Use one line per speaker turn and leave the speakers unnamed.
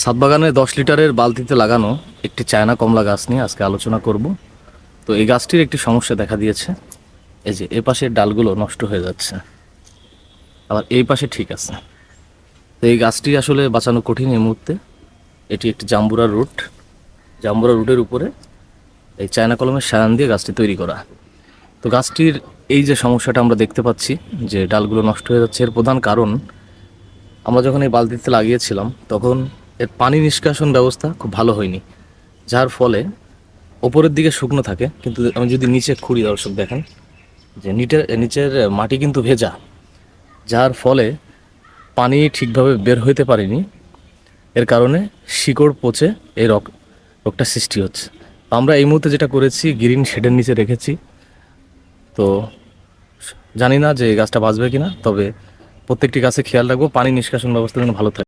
ছাদ বাগানে 10 লিটারের বালতিতে লাগানো একটি চায়না কমলা গাছ নিয়ে আজকে আলোচনা করব। তো এই গাছটির একটি সমস্যা দেখা দিয়েছে। এই যে এ পাশের ডালগুলো নষ্ট হয়ে যাচ্ছে, আবার এই পাশে ঠিক আছে। তো এই গাছটি আসলে বাঁচানো কঠিন এই মুহূর্তে। এটি একটি জাম্বুরা রুট, জাম্বুরা রুটের উপরে এই চায়না কলমের সায়ান দিয়ে গাছটি তৈরি করা। তো গাছটির এই যে সমস্যাটা আমরা দেখতে পাচ্ছি যে ডালগুলো নষ্ট হয়ে যাচ্ছে, এর প্রধান কারণ আমরা যখন এই বালতিতে লাগিয়েছিলাম তখন এর পানি নিষ্কাশন ব্যবস্থা খুব ভালো হয়নি, যার ফলে ওপরের দিকে শুকনো থাকে, কিন্তু আমি যদি নিচে খুঁড়ি, দর্শক দেখেন যে নিচের মাটি কিন্তু ভেজা, যার ফলে পানি ঠিকভাবে বের হইতে পারেনি। এর কারণে শিকড় পচে এই রোগটা সৃষ্টি হচ্ছে। আমরা এই মুহূর্তে যেটা করেছি, গ্রিন শেডের নিচে রেখেছি। তো জানি না যে এই গাছটা বাঁচবে কিনা, তবে প্রত্যেকটি গাছে খেয়াল রাখবো পানি নিষ্কাশন ব্যবস্থা যেন ভালো থাকে।